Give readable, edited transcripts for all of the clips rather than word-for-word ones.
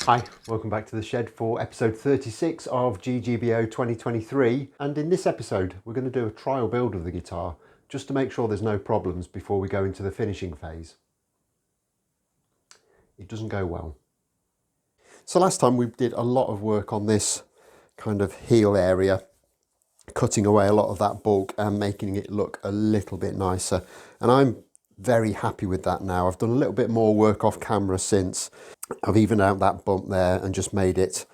Hi, welcome back to the shed for episode 36 of GGBO 2023, and in this episode we're going to do a trial build of the guitar just to make sure there's no problems before we go into the finishing phase. It doesn't go well. So last time we did a lot of work on this kind of heel area, cutting away a lot of that bulk and making it look a little bit nicer, and I'm very happy with that now. I've done a little bit more work off camera since. I've evened out that bump there and just made it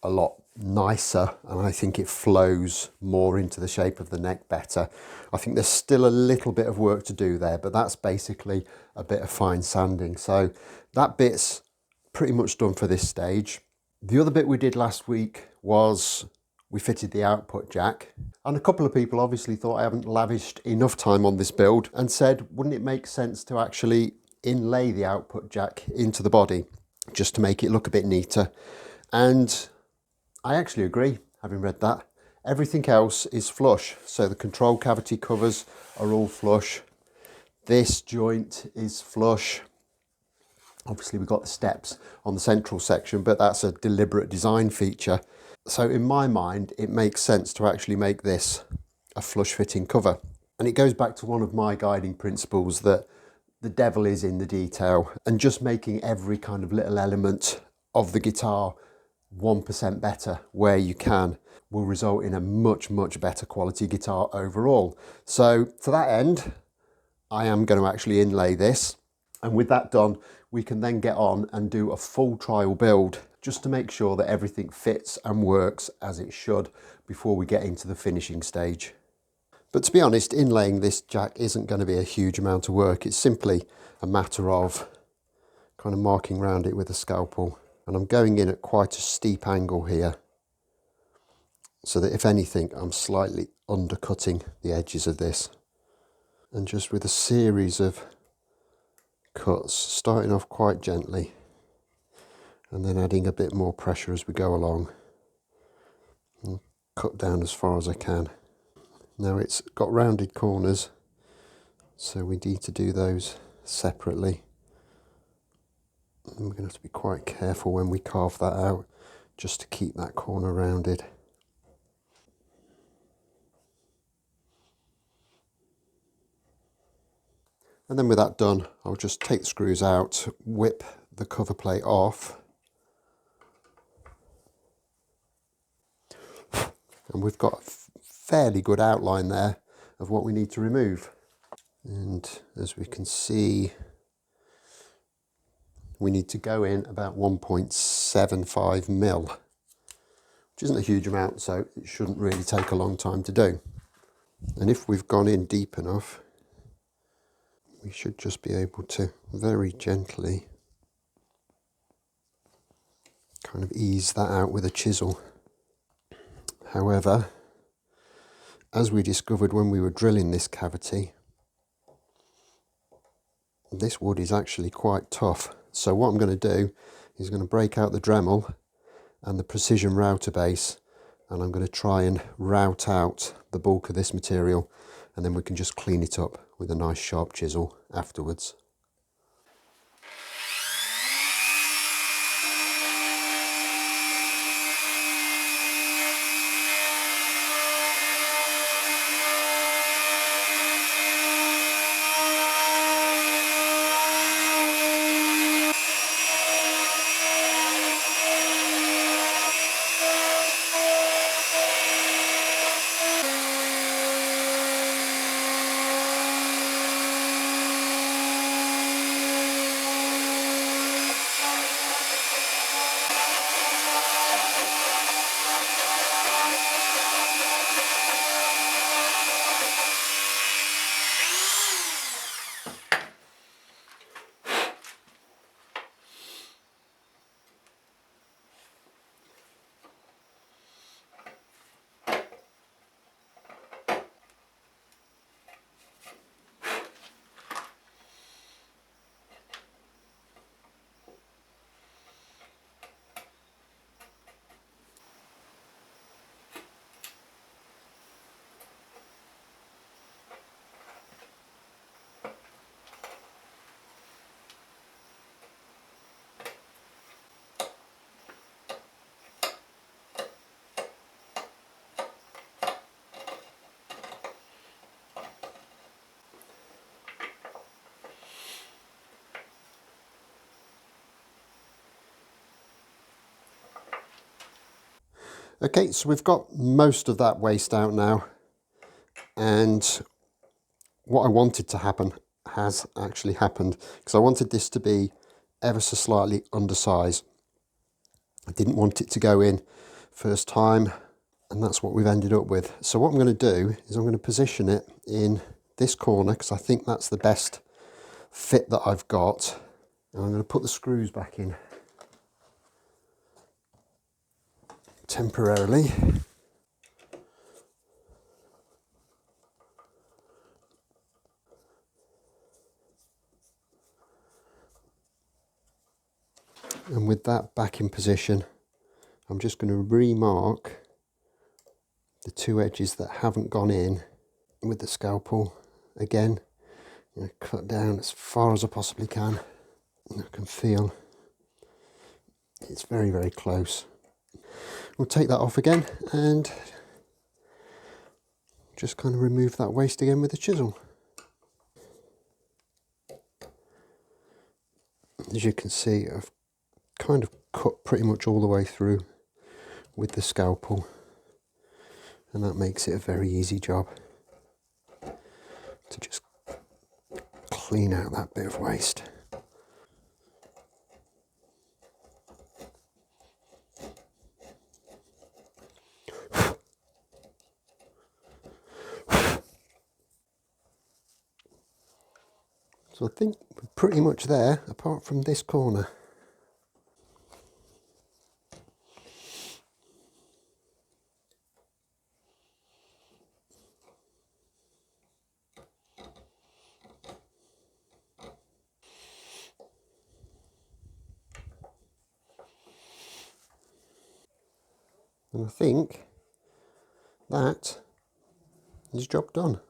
a lot nicer, and I think it flows more into the shape of the neck better. I think there's still a little bit of work to do there, but that's basically a bit of fine sanding. So that bit's pretty much done for this stage. The other bit we did last week was we fitted the output jack, and a couple of people obviously thought I haven't lavished enough time on this build and said, wouldn't it make sense to actually inlay the output jack into the body just to make it look a bit neater? And I actually agree, having read that. Everything else is flush, so the control cavity covers are all flush. This joint is flush. Obviously we've got the steps on the central section, but that's a deliberate design feature. So in my mind, it makes sense to actually make this a flush fitting cover. And it goes back to one of my guiding principles that the devil is in the detail, and just making every kind of little element of the guitar 1% better where you can will result in a much better quality guitar overall. So to that end, I am going to actually inlay this, and with that done we can then get on and do a full trial build just to make sure that everything fits and works as it should before we get into the finishing stage. But to be honest, inlaying this jack isn't going to be a huge amount of work. It's simply a matter of kind of marking around it with a scalpel. And I'm going in at quite a steep angle here, so that if anything, I'm slightly undercutting the edges of this. And just with a series of cuts, starting off quite gently, and then adding a bit more pressure as we go along, and cut down as far as I can. Now it's got rounded corners, so we need to do those separately. And we're going to have to be quite careful when we carve that out, just to keep that corner rounded. And then with that done, I'll just take the screws out, whip the cover plate off, and we've got a fairly good outline there of what we need to remove. And as we can see, we need to go in about 1.75 mil, which isn't a huge amount, so it shouldn't really take a long time to do. And if we've gone in deep enough, we should just be able to very gently kind of ease that out with a chisel. However, as we discovered when we were drilling this cavity, this wood is actually quite tough. So what I'm going to do is going to break out the Dremel and the precision router base, and I'm going to try and route out the bulk of this material, and then we can just clean it up with a nice sharp chisel afterwards. Okay, so we've got most of that waste out now, and what I wanted to happen has actually happened, because I wanted this to be ever so slightly undersized. I didn't want it to go in first time, and that's what we've ended up with. So what I'm going to do is I'm going to position it in this corner, because I think that's the best fit that I've got, and I'm going to put the screws back in temporarily. And with that back in position, I'm just going to remark the two edges that haven't gone in with the scalpel. Again, I'm going to cut down as far as I possibly can. And I can feel it's very, very close. We'll take that off again and just kind of remove that waste again with the chisel. As you can see, I've kind of cut pretty much all the way through with the scalpel, and that makes it a very easy job to just clean out that bit of waste. So I think we're pretty much there, apart from this corner. And I think that is job done.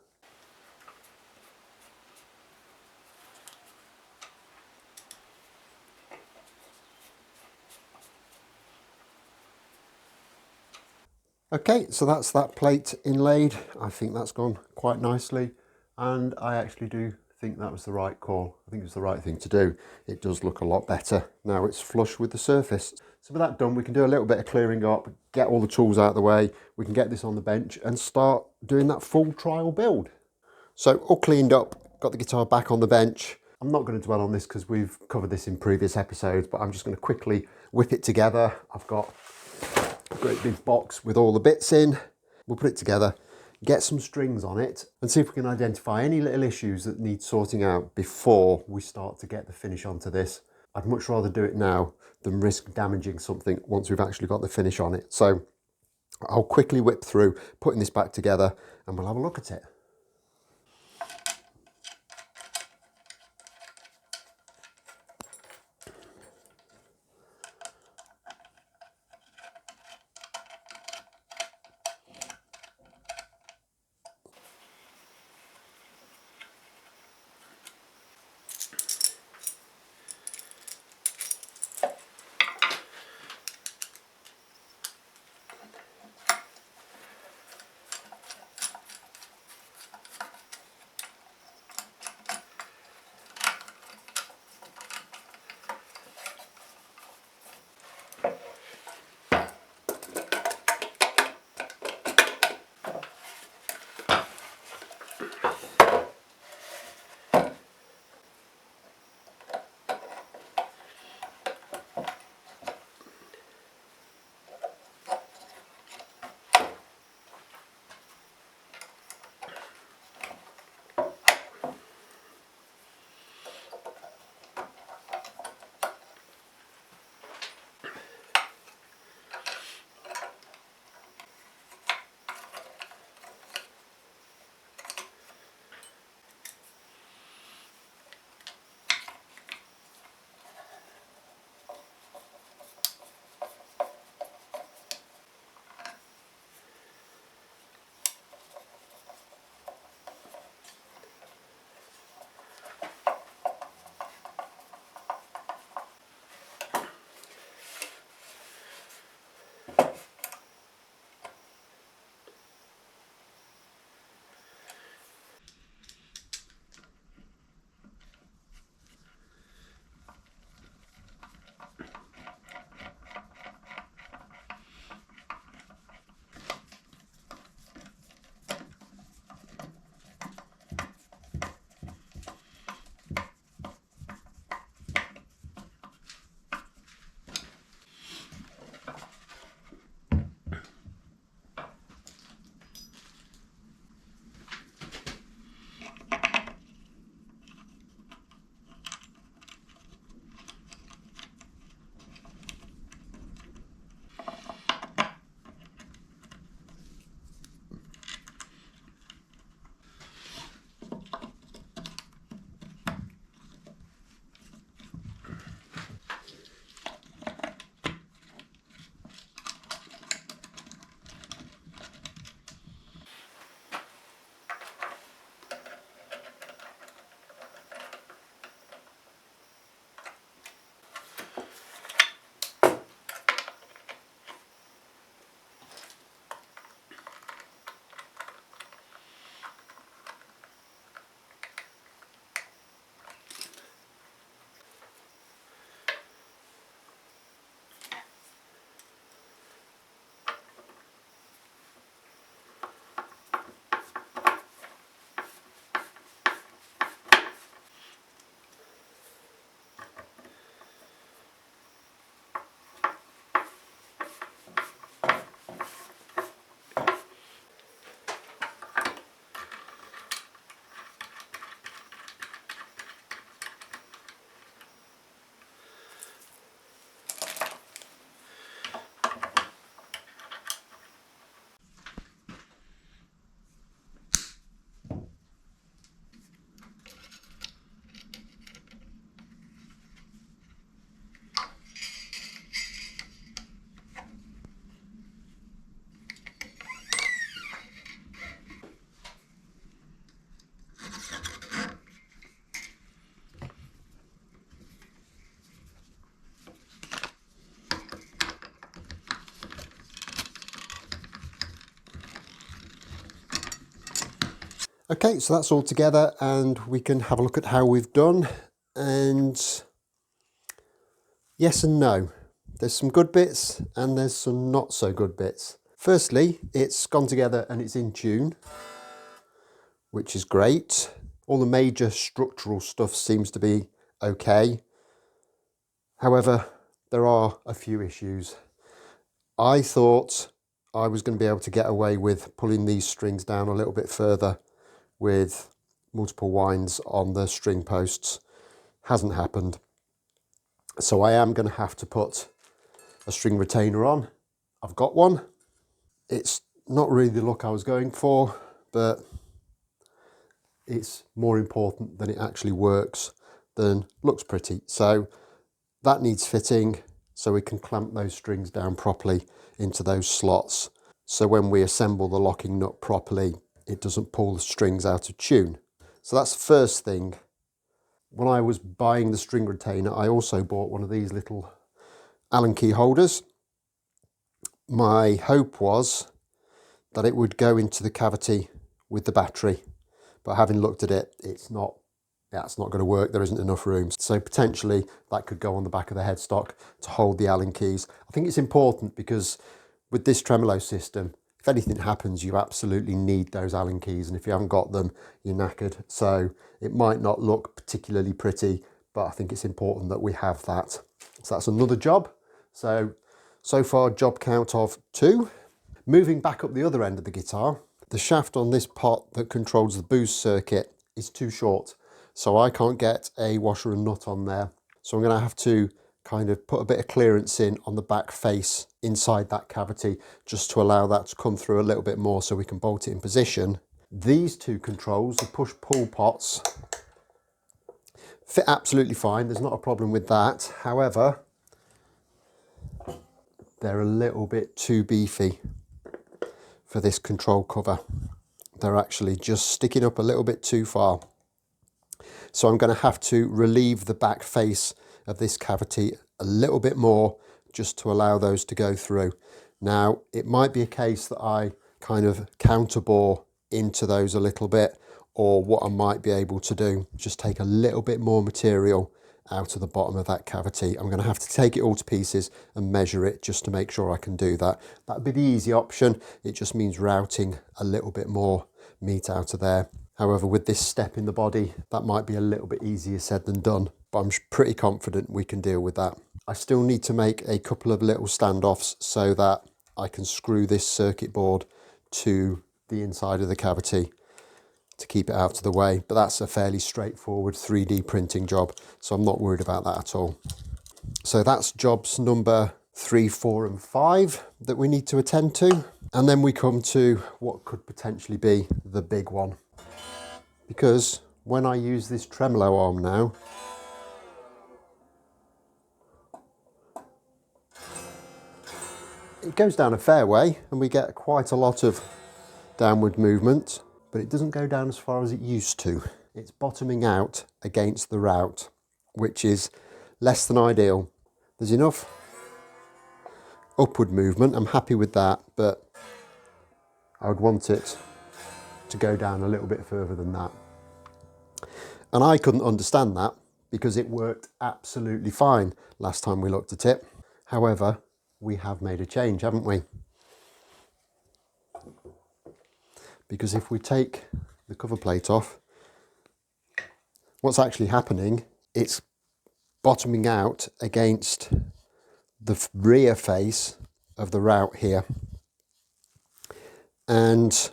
Okay, so that's that plate inlaid. I think that's gone quite nicely, and I actually do think that was the right call. I think it's the right thing to do. It does look a lot better now it's flush with the surface. So with that done, we can do a little bit of clearing up, get all the tools out of the way, we can get this on the bench and start doing that full trial build. So all cleaned up, got the guitar back on the bench. I'm not going to dwell on this because we've covered this in previous episodes, but I'm just going to quickly whip it together. I've got a great big box with all the bits in. We'll put it together, get some strings on it, and see if we can identify any little issues that need sorting out before we start to get the finish onto this. I'd much rather do it now than risk damaging something once we've actually got the finish on it. So I'll quickly whip through putting this back together and we'll have a look at it. Okay, so that's all together and we can have a look at how we've done. And yes and no. There's some good bits and there's some not so good bits. Firstly, it's gone together and it's in tune, which is great. All the major structural stuff seems to be okay. However, there are a few issues. I thought I was going to be able to get away with pulling these strings down a little bit further with multiple winds on the string posts. Hasn't happened. So I am going to have to put a string retainer on. I've got one. It's not really the look I was going for, but it's more important that it actually works than looks pretty. So that needs fitting so we can clamp those strings down properly into those slots. So when we assemble the locking nut properly, it doesn't pull the strings out of tune. So that's the first thing. When I was buying the string retainer, I also bought one of these little Allen key holders. My hope was that it would go into the cavity with the battery, but having looked at it, it's not going to work. There isn't enough room. So potentially that could go on the back of the headstock to hold the Allen keys. I think it's important because with this tremolo system, if anything happens, you absolutely need those Allen keys. And if you haven't got them, you're knackered. So it might not look particularly pretty, but I think it's important that we have that. So that's another job. So far job count of 2. Moving back up the other end of the guitar, the shaft on this pot that controls the boost circuit is too short. So I can't get a washer and nut on there. So I'm going to have to kind of put a bit of clearance in on the back face inside that cavity just to allow that to come through a little bit more so we can bolt it in position. These two controls, the push-pull pots, fit absolutely fine. There's not a problem with that. However, they're a little bit too beefy for this control cover. They're actually just sticking up a little bit too far. So I'm going to have to relieve the back face of this cavity a little bit more just to allow those to go through. Now, it might be a case that I kind of counterbore into those a little bit, or what I might be able to do, just take a little bit more material out of the bottom of that cavity. I'm going to have to take it all to pieces and measure it just to make sure I can do that. That'd be the easy option. It just means routing a little bit more meat out of there. However, with this step in the body, that might be a little bit easier said than done, but I'm pretty confident we can deal with that. I still need to make a couple of little standoffs so that I can screw this circuit board to the inside of the cavity to keep it out of the way, but that's a fairly straightforward 3D printing job, so I'm not worried about that at all. So that's jobs number 3, 4 and 5 that we need to attend to, and then we come to what could potentially be the big one. Because when I use this tremolo arm now, it goes down a fair way and we get quite a lot of downward movement, but it doesn't go down as far as it used to. It's bottoming out against the route, which is less than ideal. There's enough upward movement, I'm happy with that, but I would want it to go down a little bit further than that. And I couldn't understand that because it worked absolutely fine last time we looked at it. However, we have made a change, haven't we? Because if we take the cover plate off, what's actually happening, it's bottoming out against the rear face of the route here. And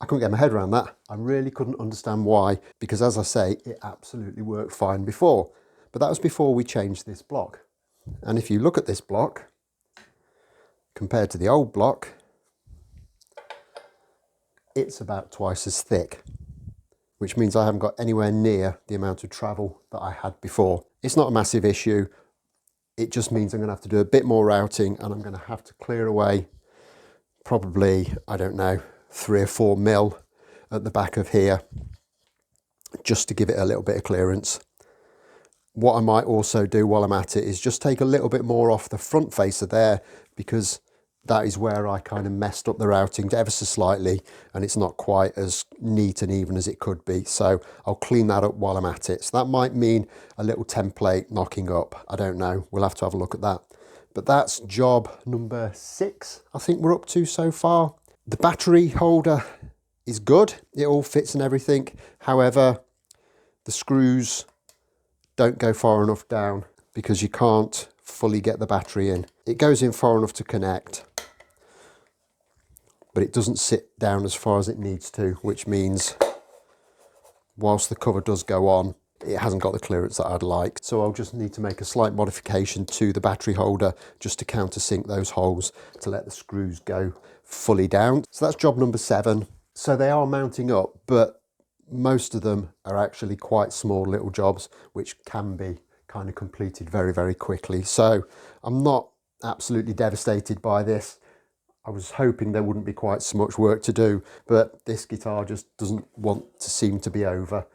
I couldn't get my head around that. I really couldn't understand why, because as I say, it absolutely worked fine before. But that was before we changed this block. And if you look at this block, compared to the old block, it's about twice as thick, which means I haven't got anywhere near the amount of travel that I had before. It's not a massive issue. It just means I'm going to have to do a bit more routing, and I'm going to have to clear away probably, I don't know, 3 or 4 mil at the back of here just to give it a little bit of clearance. What I might also do while I'm at it is just take a little bit more off the front face of there, because that is where I kind of messed up the routing ever so slightly, and it's not quite as neat and even as it could be. So I'll clean that up while I'm at it. So that might mean a little template knocking up. I don't know. We'll have to have a look at that. But that's job number 6, I think we're up to so far. The battery holder is good. It all fits and everything. However, the screws don't go far enough down because you can't fully get the battery in. It goes in far enough to connect, but it doesn't sit down as far as it needs to, which means whilst the cover does go on, it hasn't got the clearance that I'd like. So I'll just need to make a slight modification to the battery holder just to countersink those holes to let the screws go fully down. So that's job number 7. So they are mounting up, but most of them are actually quite small little jobs, which can be kind of completed very, very quickly. So I'm not absolutely devastated by this. I was hoping there wouldn't be quite so much work to do, but this guitar just doesn't want to seem to be over.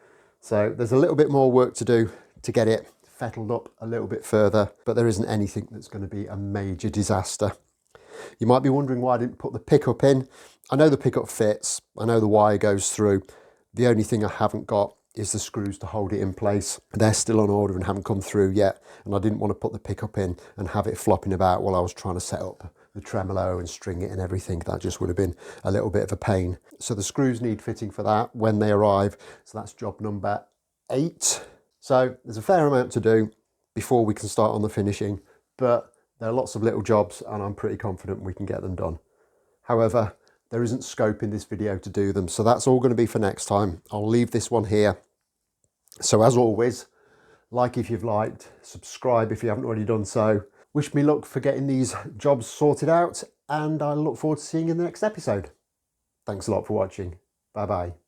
So there's a little bit more work to do to get it fettled up a little bit further, but there isn't anything that's going to be a major disaster. You might be wondering why I didn't put the pickup in. I know the pickup fits, I know the wire goes through. The only thing I haven't got is the screws to hold it in place. They're still on order and haven't come through yet, and I didn't want to put the pickup in and have it flopping about while I was trying to set up the tremolo and string it and everything. That just would have been a little bit of a pain. So the screws need fitting for that when they arrive. So that's job number 8. So there's a fair amount to do before we can start on the finishing, but there are lots of little jobs and I'm pretty confident we can get them done. However, there isn't scope in this video to do them, so that's all going to be for next time. I'll leave this one here. So as always, like if you've liked, subscribe if you haven't already done so. Wish me luck for getting these jobs sorted out, and I look forward to seeing you in the next episode. Thanks a lot for watching. Bye bye.